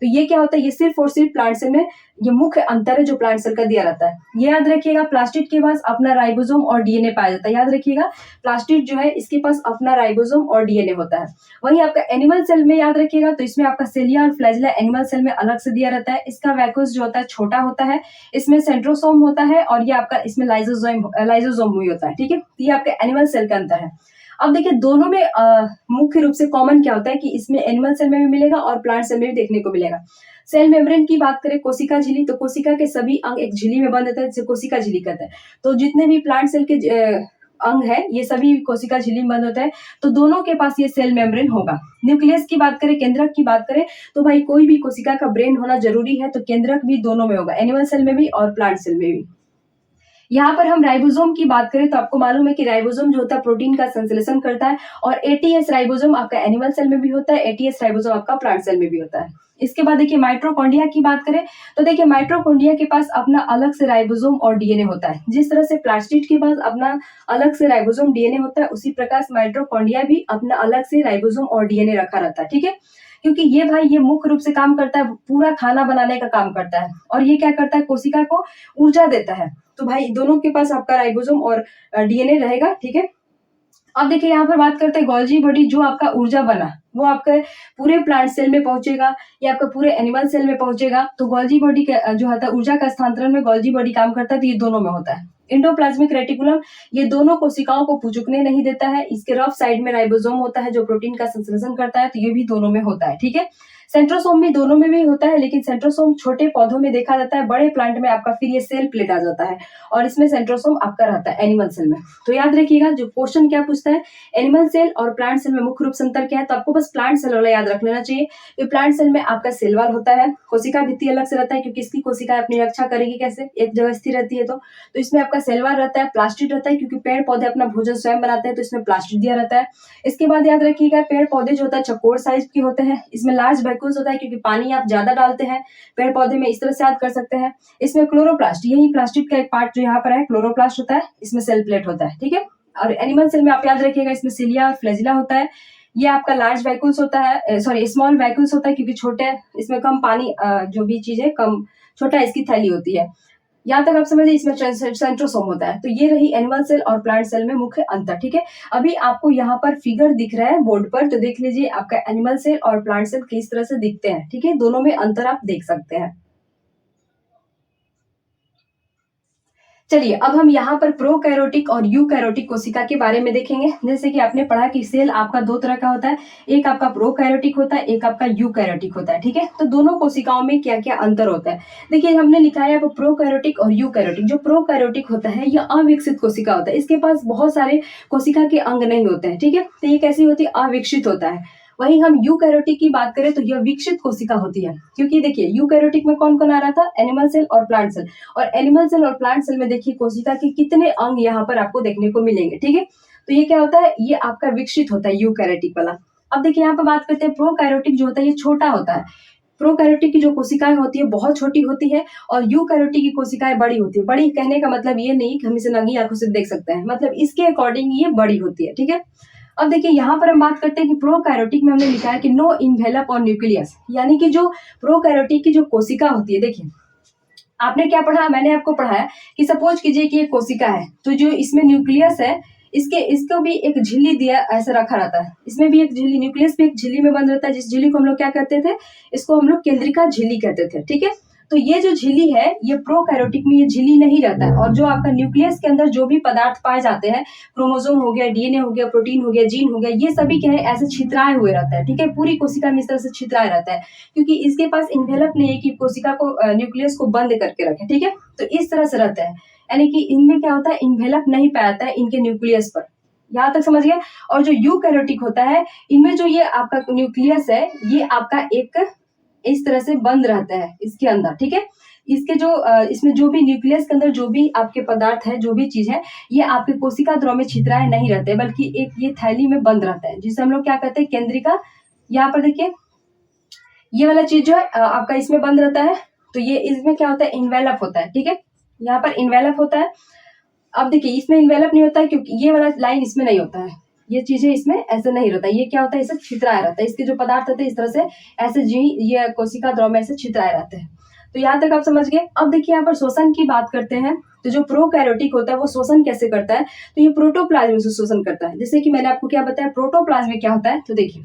तो ये क्या होता है? ये सिर्फ और सिर्फ प्लांट सेल में ये मुख्य अंतर है जो प्लांट सेल का दिया रहता है। ये याद रखिएगा। प्लास्टिड के पास अपना राइबोसोम और डीएनए पाया जाता है। याद रखिएगा प्लास्टिड जो है इसके पास अपना राइबोसोम और डीएनए होता है। वही आपका एनिमल सेल में याद रखिएगा, तो इसमें आपका सिलिया और फ्लैजिला एनिमल सेल में अलग से दिया रहता है। इसका वैक्यूल्स जो होता है छोटा होता है, इसमें सेंट्रोसोम होता है, और ये आपका इसमें लाइसोसोम हुई होता है। ठीक है। ये आपका एनिमल सेल का अंतर है। अब देखिए दोनों में मुख्य रूप से कॉमन क्या होता है कि इसमें एनिमल सेल में भी मिलेगा और प्लांट सेल में भी देखने को मिलेगा। सेल मेम्ब्रेन की बात करें, कोशिका झिल्ली, तो कोशिका के सभी अंग एक झिल्ली में बंद होता है, जिसे कोशिका झिल्ली कहते हैं। तो जितने भी प्लांट सेल के अंग है ये सभी कोशिका झिल्ली में बंद होता है, तो दोनों के पास ये सेल मेम्ब्रेन होगा। न्यूक्लियस की बात करें, केंद्रक की बात करें, तो भाई कोई भी कोशिका का ब्रेन होना जरूरी है, तो केंद्रक भी दोनों में होगा, एनिमल सेल में भी और प्लांट सेल में भी। यहाँ पर हम राइबोसोम की बात करें तो आपको मालूम है कि राइबोसोम जो होता है प्रोटीन का संश्लेषण करता है, और एटीएस राइबोसोम आपका एनिमल सेल में भी होता है, एटीएस राइबोसोम आपका प्लांट सेल में भी होता है। इसके बाद देखिए माइटोकॉन्ड्रिया की बात करें तो देखिए माइटोकॉन्ड्रिया के पास अपना अलग से राइबोसोम और डीएनए होता है। जिस तरह से प्लास्टिड के पास अपना अलग से राइबोसोम डीएनए होता है, उसी प्रकार माइटोकॉन्ड्रिया भी अपना अलग से राइबोसोम और डीएनए रखा रहता है। ठीक है। क्योंकि ये मुख्य रूप से काम करता है, पूरा खाना बनाने का काम करता है, और ये क्या करता है? कोशिका को ऊर्जा देता है। तो भाई दोनों के पास आपका राइबोसोम और डीएनए रहेगा। ठीक है। अब देखिए यहाँ पर बात करते हैं गोल्जी बॉडी, जो आपका ऊर्जा बना वो आपके पूरे प्लांट सेल में पहुंचेगा या आपका पूरे एनिमल सेल में पहुंचेगा। तो गोल्जी बॉडी जो होता है ऊर्जा का स्थानांतरण में गोल्जी बॉडी काम करता है, तो ये दोनों में होता है। एंडोप्लाज्मिक रेटिकुलम ये दोनों कोशिकाओं को पुचुकने नहीं देता है। इसके रफ साइड में राइबोसोम होता है जो प्रोटीन का संश्लेषण करता है, तो ये भी दोनों में होता है। ठीक है। सेंट्रोसोम में दोनों में भी होता है, लेकिन सेंट्रोसोम छोटे पौधों में देखा जाता है, बड़े प्लांट में आपका फिर ये सेल प्लेट आ जाता है और इसमें सेंट्रोसोम आपका रहता है एनिमल सेल में। तो याद रखिएगा जो क्वेश्चन क्या पूछता है, एनिमल सेल और प्लांट सेल में मुख्य रूप से अंतर क्या है, तो आपको बस प्लांट सेल वाला याद रख लेना चाहिए। तो प्लांट सेल में आपका सेल वॉल होता है, कोशिका भित्ति अलग से रहता है क्योंकि इसकी कोशिका अपनी रक्षा करेगी कैसे, एक जगह स्थिर रहती है। तो इसमें आपका सेल वॉल रहता है, प्लास्टिड रहता है क्योंकि पेड़ पौधे अपना भोजन स्वयं बनाते हैं, तो इसमें प्लास्टिड दिया रहता है। इसके बाद याद रखिएगा पेड़ पौधे जो होता है चौकोर साइज के होते हैं, इसमें लार्ज वैक्यूल्स होता है क्योंकि पानी आप ज्यादा डालते हैं पेड़ पौधे में, इस तरह से याद कर सकते हैं। इसमें क्लोरोप्लास्ट, यही प्लास्टिक का एक पार्ट जो यहाँ पर है क्लोरोप्लास्ट होता है, इसमें सेल प्लेट होता है, ठीक है। और एनिमल सेल में आप याद रखिएगा इसमें सिलिया फ्लैजिला होता है, ये आपका लार्ज वैक्यूल्स होता है, सॉरी स्मॉल वैक्यूल्स होता है क्योंकि छोटे इसमें कम पानी जो भी चीज है कम छोटा इसकी थैली होती है। यहाँ तक आप समझिए, इसमें सेंट्रोसोम होता है। तो ये रही एनिमल सेल और प्लांट सेल में मुख्य अंतर, ठीक है। अभी आपको यहाँ पर फिगर दिख रहा है बोर्ड पर, तो देख लीजिए आपका एनिमल सेल और प्लांट सेल किस तरह से दिखते हैं, ठीक है, दोनों में अंतर आप देख सकते हैं। चलिए अब हम यहाँ पर प्रोकैरियोटिक और यूकैरियोटिक कोशिका के बारे में देखेंगे। जैसे कि आपने पढ़ा कि सेल आपका दो तरह का होता है, एक आपका प्रोकैरियोटिक होता है, एक आपका यूकैरियोटिक होता है, ठीक है। तो दोनों कोशिकाओं में क्या क्या अंतर होता है, देखिए हमने लिखा है प्रोकैरियोटिक और यूकैरियोटिक। जो प्रोकैरियोटिक होता है यह अविकसित कोशिका होता है, इसके पास बहुत सारे कोशिका के अंग नहीं होते हैं, ठीक है। तो ये कैसी होती है, अविकसित होता है। वहीं हम यूकैरियोटिक की बात करें तो यह विकसित कोशिका होती है, क्योंकि देखिए यूकैरियोटिक में कौन कौन आ रहा था, एनिमल सेल और प्लांट सेल। और एनिमल सेल और प्लांट सेल में देखिए कोशिका के कितने अंग यहाँ पर आपको देखने को मिलेंगे, ठीक है। तो ये क्या होता है, ये आपका विकसित होता है यूकैरियोटिक वाला। अब देखिए यहाँ पर बात करते हैं प्रोकैरियोटिक जो होता है ये छोटा होता है। प्रोकैरियोटिक की जो कोशिकाएं होती है बहुत छोटी होती है और यूकैरियोटिक की कोशिकाएं बड़ी होती है। बड़ी कहने का मतलब ये नहीं कि हम इसे नंगी आंखों से देख सकते हैं, मतलब इसके अकॉर्डिंग ये बड़ी होती है, ठीक है। अब देखिए यहाँ पर हम बात करते हैं कि प्रोकैरियोटिक में हमने लिखा है कि नो इन्वेलप और न्यूक्लियस, यानी कि जो प्रोकैरियोटिक की जो कोशिका होती है, देखिए आपने क्या पढ़ा, मैंने आपको पढ़ाया कि सपोज कीजिए कि एक कोशिका है, तो जो इसमें न्यूक्लियस है इसको भी एक झिल्ली दिया ऐसे रखा रहता है, इसमें भी एक झिल्ली, न्यूक्लियस भी एक झिल्ली में बंद रहता है, जिस झिल्ली को हम लोग क्या कहते थे, इसको हम लोग केंद्रिका झिल्ली कहते थे, ठीक है। तो ये जो झिल्ली है ये प्रोकैरियोटिक में ये झिल्ली नहीं रहता है, और जो आपका न्यूक्लियस के अंदर जो भी पदार्थ पाए जाते हैं, क्रोमोसोम हो गया, डीएनए हो गया, प्रोटीन हो गया, जीन हो गया, ये सभी क्या है ऐसे छितराए हुए रहता है, ठीक है। पूरी कोशिका में इस तरह से छितराए रहता है क्योंकि इसके पास इन्वेलप नहीं है कि कोशिका को न्यूक्लियस को बंद करके रखे, ठीक है। तो इस तरह से रहता है, यानी कि इनमें क्या होता है, इन्वेलप नहीं पाता है इनके न्यूक्लियस पर, यहाँ तक समझ गए। और जो यूकैरियोटिक होता है इनमें जो ये आपका न्यूक्लियस है ये आपका एक इस तरह से बंद रहता है इसके अंदर, ठीक है। इसके जो इसमें जो भी न्यूक्लियस के अंदर जो भी आपके पदार्थ है, जो भी चीज है, ये आपके कोशिका द्रव में छितराए नहीं रहते, बल्कि एक ये थैली में बंद रहता है, जिसे हम लोग क्या कहते हैं, केंद्रिका। यहाँ पर देखिए ये वाला चीज जो है आपका इसमें बंद रहता है, तो ये इसमें क्या होता है, इन्वेलप होता है, ठीक है। यहाँ पर इन्वेलप होता है। अब देखिए इसमें इन्वेलप नहीं होता है क्योंकि ये वाला लाइन इसमें नहीं होता है, ये चीजें इसमें ऐसे नहीं रहता है, ये क्या होता है, इसे छितराया रहता है, इसके जो पदार्थ होते हैं इस तरह से ऐसे जी ये कोशिका द्रव में ऐसे छितराए रहते हैं। तो यहाँ तक आप समझ गए। अब देखिए यहाँ पर श्वसन की बात करते हैं, तो जो प्रोकैरियोटिक होता है वो श्वसन कैसे करता है, तो ये प्रोटोप्लाज्म से श्वसन करता है। जैसे कि मैंने आपको क्या बताया, प्रोटोप्लाज्म में क्या होता है, तो देखिए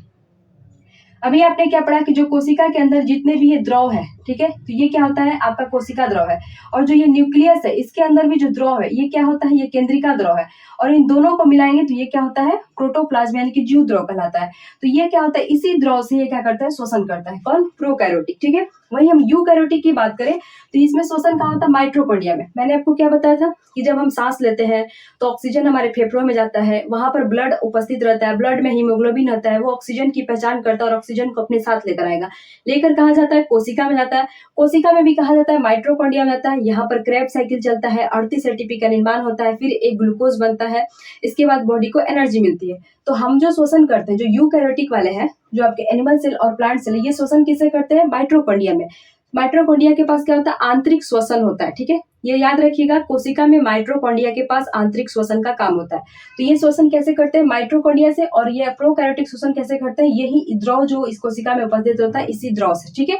अभी आपने क्या पढ़ा कि जो कोशिका के अंदर जितने भी ये द्रव है, ठीक है, तो ये क्या होता है, आपका कोशिका द्रव है। और जो ये न्यूक्लियस है इसके अंदर भी जो द्रव है ये क्या होता है, ये केंद्रिका द्रव है। और इन दोनों को मिलाएंगे तो ये क्या होता है, प्रोटोप्लाज्म यानी कि जीव द्रव कहलाता है। तो ये क्या होता है, इसी द्रव से ये क्या करता है, श्वसन करता है। कौन, प्रोकैरियोटिक, ठीक है। वहीं हम यूकैरियोटिक की बात करें तो इसमें श्वसन कहाँ होता है, माइटोकॉन्ड्रिया में। मैंने आपको क्या बताया था कि जब हम सांस लेते हैं तो ऑक्सीजन हमारे फेफड़ों में जाता है, वहां पर ब्लड उपस्थित रहता है, ब्लड में हीमोग्लोबिन होता है, वो ऑक्सीजन की पहचान करता है और ऑक्सीजन को अपने साथ लेकर आएगा। लेकर कहाँ जाता है, कोशिका में जाता है। कोशिका में भी कहा जाता है माइटोकॉन्ड्रिया में जाता है, यहाँ पर क्रेब्स साइकिल चलता है, 38 एटीपी का निर्माण होता है, फिर एक ग्लूकोज बनता है, इसके बाद बॉडी को एनर्जी मिलती है। तो हम जो श्वसन करते हैं, जो यूकैरियोटिक वाले हैं, जो आपके एनिमल सेल और प्लांट सेल, ये श्वसन किसे करते हैं, माइटोकॉन्ड्रिया में। माइटोकॉन्ड्रिया के पास क्या होता है, आंतरिक श्वसन होता है, ठीक है। ये याद रखिएगा, कोशिका में माइटोकॉन्ड्रिया के पास आंतरिक श्वसन का काम होता है। तो ये श्वसन कैसे करते हैं, माइटोकॉन्ड्रिया से। और ये प्रोकैरियोटिक श्वसन कैसे करते हैं, यही द्रव जो इस कोशिका में उपस्थित होता है इसी द्रव से, ठीक है।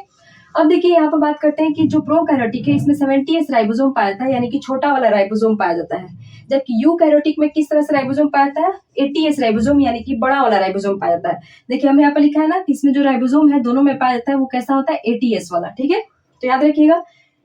अब देखिए यहाँ पर बात करते हैं कि जो प्रोकैरियोटिक है इसमें 70s राइबोसोम पाया जाता है, यानी कि छोटा वाला राइबोसोम पाया जाता है। जबकि यूकैरियोटिक में किस तरह से राइबोसोम पाया जाता है, 80s राइबोसोम, यानी कि बड़ा वाला राइबोसोम पाया जाता है। देखिए हमने यहाँ पर लिखा है ना कि इसमें जो राइबोसोम है दोनों में पाया जाता है, वो कैसा होता है, 80s वाला, ठीक है। तो याद रखिएगा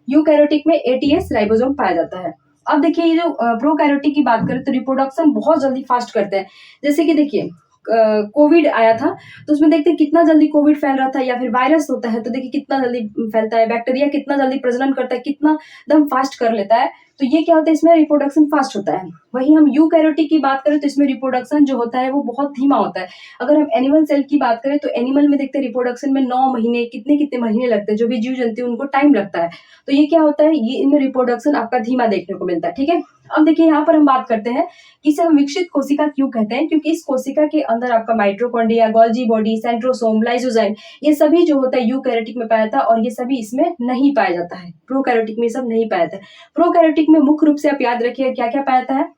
यूकैरियोटिक में 80s राइबोसोम पाया जाता है। अब देखिए ये जो प्रोकैरियोटिक की बात करें तो रिप्रोडक्शन बहुत जल्दी फास्ट करते हैं। जैसे कि देखिए कोविड आया था, तो उसमें देखते हैं कितना जल्दी कोविड फैल रहा था, या फिर वायरस होता है तो देखिए कितना जल्दी फैलता है, बैक्टीरिया कितना जल्दी प्रजनन करता है, कितना दम फास्ट कर लेता है। तो ये क्या होता है, इसमें रिप्रोडक्शन फास्ट होता है। वहीं हम यूकैरियोटिक की बात करें तो इसमें रिप्रोडक्शन जो होता है वो बहुत धीमा होता है। अगर हम एनिमल सेल की बात करें तो एनिमल में देखते हैं रिप्रोडक्शन में 9 महीने कितने महीने लगते हैं, जो भी जीव जंतु उनको टाइम लगता है। तो ये क्या होता है, ये इनमें रिप्रोडक्शन आपका धीमा देखने को मिलता है। ठीक है, अब देखिए यहाँ पर हम बात करते हैं कि इसे हम विकसित कोशिका क्यों कहते हैं, क्योंकि इस कोशिका के अंदर आपका mitochondria, Golgi body, centrosome, lysozyme, ये सभी जो होता है यूकैरियोटिक में पाया जाता है, और ये सभी इसमें नहीं पाया जाता है। प्रोकैरियोटिक में सब नहीं पाया जाता है। प्रोकैरियोटिक में मुख्य रूप से आप याद रखिए क्या क्या पाया जाता है।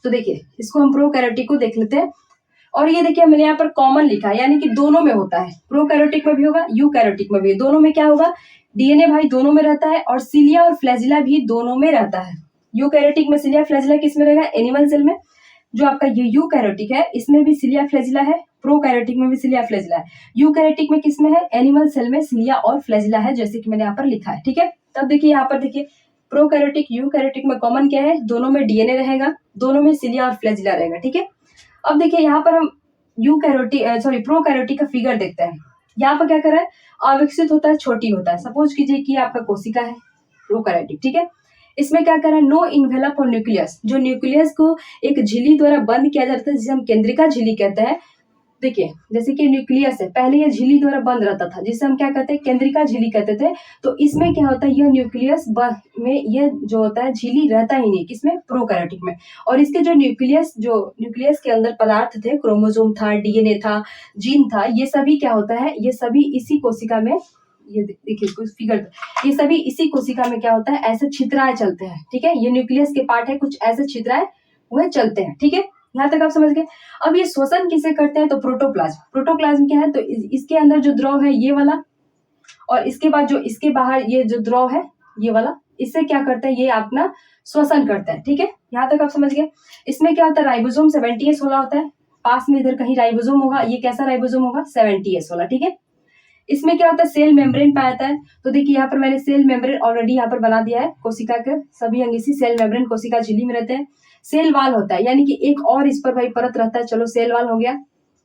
तो देखिए इसको हम प्रोकैरियोटिक को देख लेते हैं, और ये देखिए मैंने यहाँ पर कॉमन लिखा है, यानी कि दोनों में होता है। प्रोकैरियोटिक में भी होगा, यूकैरियोटिक में भी। दोनों में क्या होगा, डीएनए भाई दोनों में रहता है, और सिलिया और फ्लैजिला भी दोनों में रहता है। यूकैरियोटिक में सिलिया फ्लैजिला किस में रहेगा, एनिमल सेल में। जो आपका ये यूकैरियोटिक है इसमें भी सिलिया फ्लैजिला है, प्रोकैरियोटिक में भी सिलिया फ्लैजिला है। यूकैरियोटिक में किसमें है, एनिमल सेल में सिलिया और फ्लैजिला है, जैसे कि मैंने यहाँ पर लिखा है। ठीक है, तब देखिए यहाँ पर देखिए प्रोकैरियोटिक यूकैरियोटिक में कॉमन क्या है, दोनों में डीएनए रहेगा, दोनों में सिलिया और फ्लैजिला रहेगा। ठीक है, अब देखिए यहाँ पर हम प्रोकैरियोटिक का फिगर देखते हैं। यहाँ पर क्या कर रहा है, अविकसित होता है, छोटी होता है। सपोज कीजिए कि आपका कोशिका है प्रोकैरियोटिक। ठीक है, इसमें क्या कर रहा है, नो इन्वेलप और न्यूक्लियस, जो न्यूक्लियस को एक झिल्ली द्वारा बंद किया जाता है, जिसे हम केंद्रिका झिल्ली कहते हैं। देखिए जैसे कि न्यूक्लियस है, पहले ये झिल्ली द्वारा बंद रहता था, जिसे हम क्या कहते हैं, केंद्रिका झिल्ली कहते थे। तो इसमें क्या होता है, यह न्यूक्लियस में ये जो होता है झिल्ली रहता ही नहीं, किसमें, प्रोकैरियोटिक में। और इसके जो न्यूक्लियस के अंदर पदार्थ थे, क्रोमोसोम था, डीएनए था, जीन था, ये सभी क्या होता है, ये सभी इसी कोशिका में, ये देखिए इसको फिगर, ये सभी इसी कोशिका में क्या होता है, ऐसे छितराए चलते हैं। ठीक है, ये न्यूक्लियस के पार्ट है, कुछ ऐसे छितराए हुए चलते हैं। ठीक है, यहाँ तक आप समझ गए। अब ये श्वसन किसे करते हैं, तो प्रोटोप्लाज्म क्या है, तो इसके अंदर जो द्रव है ये वाला, और इसके बाद जो इसके बाहर ये जो द्रव है ये वाला, इससे क्या करते हैं, ये अपना श्वसन करता है। ठीक है, यहाँ तक आप समझ गए। इसमें क्या होता है, राइबोसोम 70S वाला होता है, पास में इधर कहीं राइबोसोम होगा, ये कैसा राइबोसोम होगा, 70S वाला। ठीक है, इसमें क्या होता है, सेल मेम्ब्रेन पाया जाता है। तो देखिए यहाँ पर मैंने सेल मेम्ब्रेन ऑलरेडी यहाँ पर बना दिया है। कोशिका के सभी अंग इसी सेल मेम्ब्रेन कोशिका झिल्ली में रहते हैं। सेल वाल होता है, यानी कि एक और इस पर भाई परत रहता है। चलो सेल वाल हो गया,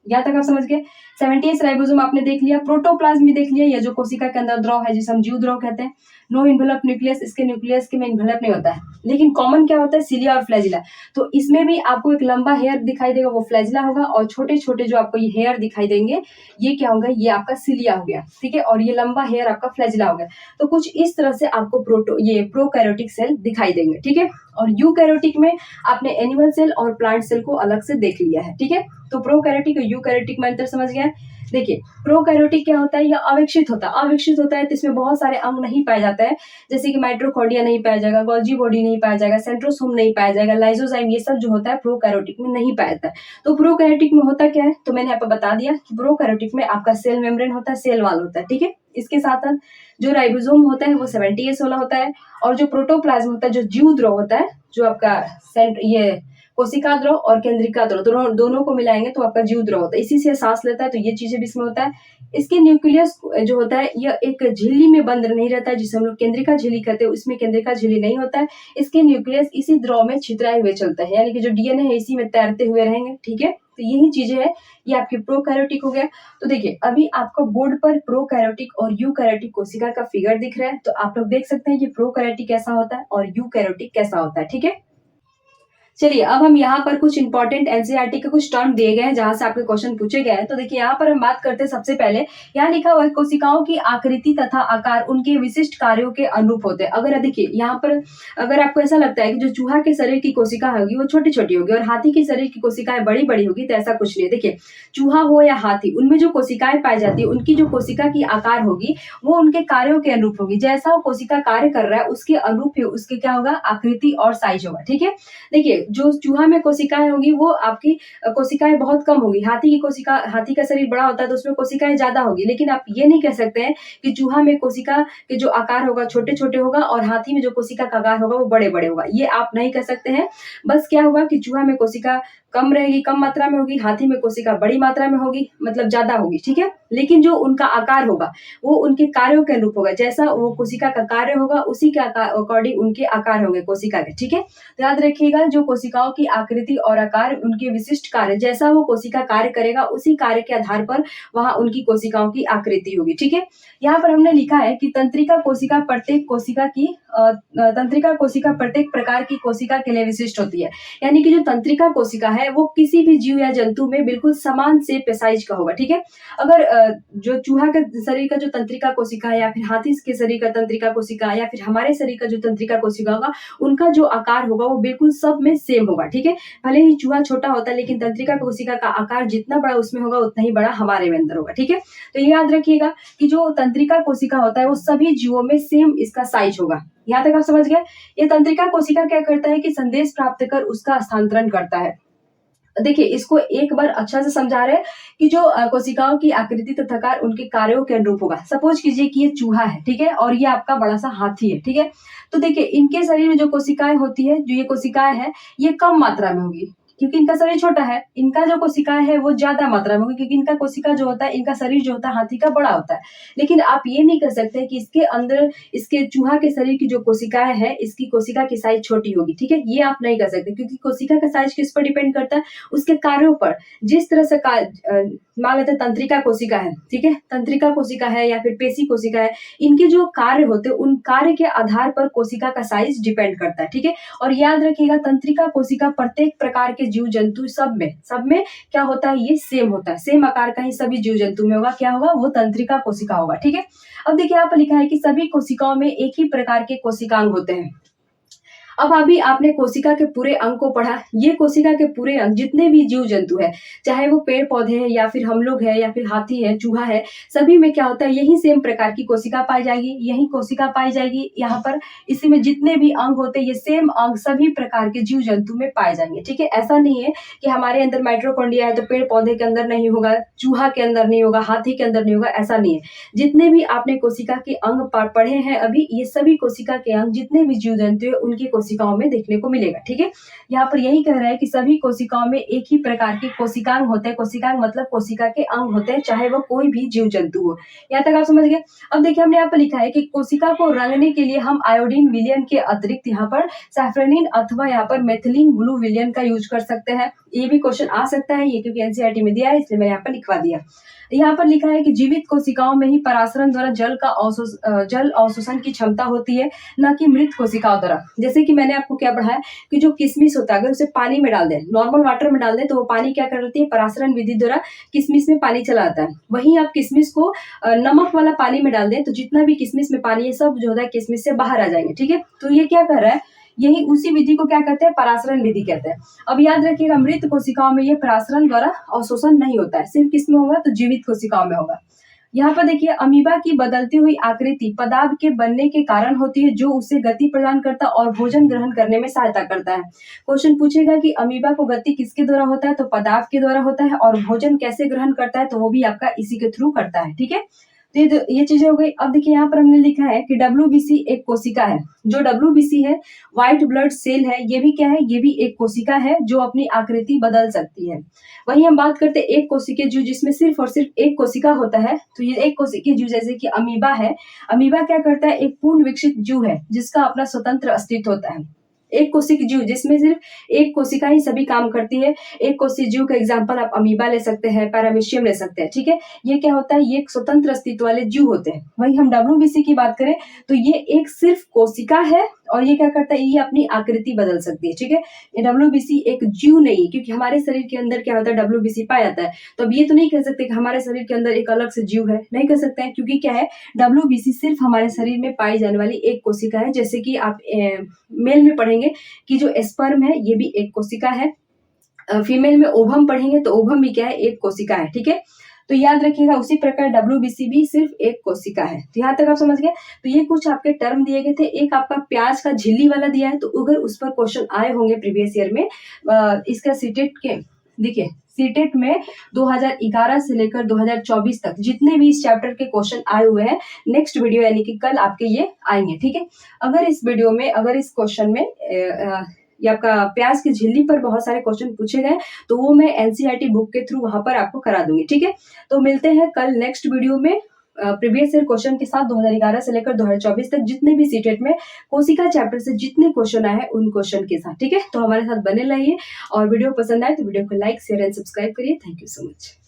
यहाँ तक आप समझ गए। 70S राइबोसोम आपने देख लिया, प्रोटोप्लाज्म भी देख लिया, ये जो कोशिका के अंदर द्रव है जिसे हम जीव द्रव कहते हैं। नो इन्वेलप न्यूक्लियस, इसके न्यूक्लियस के में इन्वेलप नहीं होता है, लेकिन कॉमन क्या होता है, सिलिया और फ्लैजिला। तो इसमें भी आपको एक लंबा हेयर दिखाई देगा, वो फ्लैजिला होगा, और छोटे छोटे जो आपको ये हेयर दिखाई देंगे ये क्या होगा, ये आपका सिलिया हो गया। ठीक है, और ये लंबा हेयर आपका फ्लैजिला हो गया। तो कुछ इस तरह से आपको प्रोकैरियोटिक सेल दिखाई देंगे। ठीक है, और यूकैरियोटिक में आपने एनिमल सेल और प्लांट सेल को अलग से देख लिया है। ठीक है, तो प्रोकैरियोटिक और यूकैरियोटिक में अंतर समझ गया। देखिए प्रोकैरियोटिक क्या होता है, यह अविकसित होता है। अविकसित होता है तो इसमें बहुत सारे अंग नहीं पाए जाते हैं, जैसे कि माइटोकॉन्ड्रिया नहीं पाया जाएगा, गोल्जी बॉडी नहीं पाया जाएगा, सेंट्रोसोम नहीं पाया जाएगा, लाइसोजाइम, ये सब जो होता है प्रोकैरियोटिक में नहीं पाया जाता है। तो प्रोकैरियोटिक में होता क्या है, तो मैंने यहाँ पर बता दिया कि प्रोकैरियोटिक में आपका सेल मेम्ब्रेन होता है, सेल वाल होता है। ठीक है, इसके साथ जो राइबोसोम होता है वो 70S वाला होता है, और जो प्रोटोप्लाज्म होता है, जो जीव द्रव होता है, जो आपका ये कोशिका द्रव और केंद्रिका द्रव दोनों को मिलाएंगे तो आपका जीव द्रव होता है, इसी से सांस लेता है। तो ये चीजें भी इसमें होता है। इसके न्यूक्लियस जो होता है यह एक झिल्ली में बंद नहीं रहता है, जिसे हम लोग केंद्रिका झिल्ली कहते हैं, उसमें केंद्रिका झिल्ली नहीं होता है। इसके न्यूक्लियस इसी द्रव में छितराए हुए चलता है, यानी कि जो डीएनए है इसी में तैरते हुए रहेंगे। ठीक है, तो यही चीजें है, ये आपकी प्रोकैरियोटिक हो गया। तो देखिए अभी आपको बोर्ड पर प्रोकैरियोटिक और यूकैरियोटिक कोशिका का फिगर दिख रहा है, तो आप लोग देख सकते हैं कि प्रोकैरियोटिक कैसा होता है और यूकैरियोटिक कैसा होता है। ठीक है, चलिए अब हम यहाँ पर कुछ इंपॉर्टेंट एनसीईआरटी के कुछ टर्म दिए गए हैं जहां से आपके क्वेश्चन पूछे गए हैं। तो देखिए यहाँ पर हम बात करते हैं, सबसे पहले यहाँ लिखा हुआ है कोशिकाओं की आकृति तथा आकार उनके विशिष्ट कार्यों के अनुरूप होते हैं। अगर देखिए यहाँ पर अगर आपको ऐसा लगता है कि जो चूहा के शरीर की कोशिका होगी वो छोटी छोटी होगी और हाथी के शरीर की कोशिकाएं बड़ी बड़ी होगी, तो ऐसा कुछ नहीं है। देखिए चूहा हो या हाथी, उनमें जो कोशिकाएं पाई जाती है उनकी जो कोशिका की आकार होगी वो उनके कार्यों के अनुरूप होगी। जैसा वो कोशिका कार्य कर रहा है उसके अनुरूप ही उसके क्या होगा, आकृति और साइज होगा। ठीक है, देखिए जो चूहा में कोशिकाएं होगी वो आपकी कोशिकाएं बहुत कम होगी। हाथी का शरीर बड़ा होता है तो उसमें कोशिकाएं ज्यादा होगी, लेकिन आप ये नहीं कह सकते हैं कि चूहा में कोशिका के जो आकार होगा छोटे छोटे होगा और हाथी में जो कोशिका का आकार होगा वो बड़े बड़े होगा, ये आप नहीं कह सकते हैं। बस क्या होगा कि चूहा में कोशिका कम रहेगी, कम मात्रा में होगी, हाथी में कोशिका बड़ी मात्रा में होगी, मतलब ज्यादा होगी, ठीक है। लेकिन जो उनका आकार होगा वो उनके कार्यों के अनुरूप होगा, जैसा वो कोशिका का कार्य होगा उसी के अकॉर्डिंग उनके आकार होंगे कोशिका के, ठीक है। तो याद रखिएगा, जो कोशिकाओं की आकृति और आकार उनके विशिष्ट कार्य, जैसा वो कोशिका कार्य करेगा उसी कार्य के आधार पर वहां उनकी कोशिकाओं की आकृति होगी, ठीक है। यहाँ पर हमने लिखा है कि तंत्रिका कोशिका प्रत्येक कोशिका की तंत्रिका कोशिका प्रत्येक प्रकार की कोशिका के लिए विशिष्ट होती है। यानी कि जो तंत्रिका कोशिका है वो किसी भी जीव या जंतु में बिल्कुल समान शेप साइज का होगा, ठीक है। अगर जो चूहा के शरीर का जो तंत्रिका कोशिका है, या फिर हाथी के शरीर का तंत्रिका कोशिका, या फिर हमारे शरीर का जो तंत्रिका कोशिका होगा, उनका जो आकार होगा वो बिल्कुल सब में सेम होगा, ठीक है। भले ही चूहा छोटा होता है लेकिन तंत्रिका कोशिका का आकार जितना बड़ा उसमें होगा उतना ही बड़ा हमारे में अंदर होगा, ठीक है। तो ये याद रखिएगा कि जो तंत्रिका कोशिका होता है वो सभी जीवों में सेम इसका साइज होगा। यहाँ तक आप समझ गए। ये तंत्रिका कोशिका क्या करता है कि संदेश प्राप्त कर उसका स्थानांतरण करता है। देखिए, इसको एक बार अच्छा से समझा रहे हैं कि जो कोशिकाओं की आकृति तथा आकार उनके कार्यों के अनुरूप होगा। सपोज कीजिए कि ये चूहा है, ठीक है, और ये आपका बड़ा सा हाथी है, ठीक है। तो देखिए, इनके शरीर में जो कोशिकाएं होती है, जो ये कोशिकाएं हैं, ये कम मात्रा में होगी क्योंकि इनका शरीर छोटा है। इनका जो कोशिकाएं है वो ज्यादा मात्रा में होगी क्योंकि इनका कोशिका जो होता है, इनका शरीर जो होता है हाथी का बड़ा होता है। लेकिन आप ये नहीं कर सकते कि इसके अंदर, इसके चूहा के शरीर की जो कोशिकाएं हैं, इसकी कोशिका की साइज छोटी होगी, ठीक है। ये आप नहीं कर सकते क्योंकि कोशिका का साइज किस पर डिपेंड करता है, उसके कार्यों पर। जिस तरह से मान लेते हैं तंत्रिका कोशिका है, ठीक है, तंत्रिका कोशिका है या फिर पेशी कोशिका है, इनके जो कार्य होते हैं उन कार्य के आधार पर कोशिका का साइज डिपेंड करता है, ठीक है। और याद रखिएगा, तंत्रिका कोशिका प्रत्येक प्रकार के जीव जंतु सब में क्या होता है, ये सेम होता है, सेम आकार का ही सभी जीव जंतु में होगा। क्या होगा, वो तंत्रिका कोशिका होगा, ठीक है। अब देखिए, यहाँ पर लिखा है कि सभी कोशिकाओं में एक ही प्रकार के कोशिकांग होते हैं। अब अभी आपने कोशिका के पूरे अंग को पढ़ा। ये कोशिका के पूरे अंग जितने भी जीव जंतु है, चाहे वो पेड़ पौधे हैं या फिर हम लोग हैं या फिर हाथी है, चूहा है, सभी में क्या होता है, यही सेम प्रकार की कोशिका पाई जाएगी, यही कोशिका पाई जाएगी यहाँ पर। इसी में जितने भी अंग होते हैं, ये सेम अंग सभी प्रकार के जीव जंतु में पाए जाएंगे, ठीक है। ऐसा नहीं है कि हमारे अंदर माइटोकॉन्ड्रिया है तो पेड़ पौधे के अंदर नहीं होगा, चूहा के अंदर नहीं होगा, हाथी के अंदर नहीं होगा, ऐसा नहीं है। जितने भी आपने कोशिका के अंग पढ़े हैं अभी, ये सभी कोशिका के अंग जितने भी जीव जंतु है उनकी कोशिकाओं में देखने को मिलेगा, ठीक है। यहाँ पर यही कह रहा है कि सभी कोशिकाओं में एक ही प्रकार के कोशिकांग होते हैं। कोशिकांग मतलब कोशिका के अंग होते हैं, चाहे वो कोई भी जीव जंतु हो। यहाँ तक आप समझ गए। अब देखिए, हमने यहाँ पर लिखा है कि कोशिका को रंगने के लिए हम आयोडीन विलयन के अतिरिक्त यहाँ पर सैफरनिन अथवा यहाँ पर मेथिलीन ब्लू विलयन का यूज कर सकते हैं। ये भी क्वेश्चन आ सकता है, ये क्योंकि एनसीईआरटी में दिया है इसलिए मैंने यहाँ पर लिखवा दिया। यहाँ पर लिखा है कि जीवित कोशिकाओं में ही परासरण द्वारा जल अवशोषण की क्षमता होती है, न कि मृत कोशिकाओं द्वारा। जैसे कि मैंने आपको क्या पढ़ा है कि जो किशमिश होता है, अगर उसे पानी में डाल दें, नॉर्मल वाटर में डाल दें, तो वो पानी क्या करती है, परासरण विधि द्वारा किशमिश में पानी चला आता है। वहीं आप किशमिश को नमक वाला पानी में डाल दें तो जितना भी किशमिश में पानी है सब जो होता है किशमिश से बाहर आ जाएंगे, ठीक है। तो ये क्या कर रहा है, यही उसी विधि को क्या कहते हैं, परासरण विधि कहते हैं। अब याद रखिएगा, मृत कोशिकाओं में ये परासरण द्वारा अवशोषण नहीं होता है, सिर्फ किसमें होगा, तो जीवित कोशिकाओं में होगा। यहाँ पर देखिए, अमीबा की बदलती हुई आकृति पदार्थ के बनने के कारण होती है, जो उसे गति प्रदान करता और भोजन ग्रहण करने में सहायता करता है। क्वेश्चन पूछेगा कि अमीबा को गति किसके द्वारा होता है, तो पदार्थ के द्वारा होता है, और भोजन कैसे ग्रहण करता है, तो वो भी आपका इसी के थ्रू करता है, ठीक है। तो ये चीजें हो गई। अब देखिए, यहाँ पर हमने लिखा है कि WBC एक कोशिका है। जो WBC है, व्हाइट ब्लड सेल है, ये भी क्या है, ये भी एक कोशिका है जो अपनी आकृति बदल सकती है। वहीं हम बात करते हैं एक कोशिकीय जीव जिसमें सिर्फ और सिर्फ एक कोशिका होता है, तो ये एक कोशिकीय जीव जैसे कि अमीबा है। अमीबा क्या करता है, एक पूर्ण विकसित जीव है जिसका अपना स्वतंत्र अस्तित्व होता है। एक कोशिक जीव जिसमें सिर्फ एक कोशिका ही सभी काम करती है। एक कोशिक जीव का एग्जांपल आप अमीबा ले सकते हैं, पैरामीशियम ले सकते हैं, ठीक है। ये क्या होता है, ये एक स्वतंत्र अस्तित्व वाले जीव होते हैं। वहीं हम WBC की बात करें तो ये एक सिर्फ कोशिका है और ये क्या करता है, ये अपनी आकृति बदल सकती है, ठीक है। ये WBC एक जीव नहीं, क्योंकि हमारे शरीर के अंदर क्या होता है, WBC पाया जाता है। तो अब ये तो नहीं कह सकते कि हमारे शरीर के अंदर एक अलग से जीव है, नहीं कह सकते हैं, क्योंकि क्या है, WBC सिर्फ हमारे शरीर में पाई जाने वाली एक कोशिका है। जैसे कि आप मेल में पढ़ेंगे कि जो स्पर्म है ये भी एक कोशिका है, फीमेल में ओवम पढ़ेंगे तो ओवम भी क्या है, एक कोशिका है, ठीक है। तो याद रखिएगा, उसी प्रकार WBC भी सिर्फ एक कोशिका है। तो यहाँ तक आप समझ गए। तो ये कुछ आपके टर्म दिए गए थे। एक आपका प्याज का झिल्ली वाला दिया है, तो अगर उस पर क्वेश्चन आए होंगे प्रीवियस ईयर में, इसका सीटेट के देखिए, सीटेट में 2011 से लेकर 2024 तक जितने भी इस चैप्टर के क्वेश्चन आए हुए हैं, नेक्स्ट वीडियो यानी कि कल आपके ये आएंगे, ठीक है। अगर इस वीडियो में, अगर इस क्वेश्चन में या आपका प्याज की झिल्ली पर बहुत सारे क्वेश्चन पूछे गए, तो वो मैं एनसीईआरटी बुक के थ्रू वहां पर आपको करा दूंगी। ठीक है, तो मिलते हैं कल नेक्स्ट वीडियो में प्रीवियस ईयर क्वेश्चन के साथ 2011 से लेकर 2024 तक जितने भी सीटेट में कोशिका चैप्टर से जितने क्वेश्चन आए हैं उन क्वेश्चन के साथ। ठीक है, तो हमारे साथ बने रहिए और वीडियो पसंद आए तो वीडियो को लाइक शेयर एंड सब्सक्राइब करिए। Thank you so much.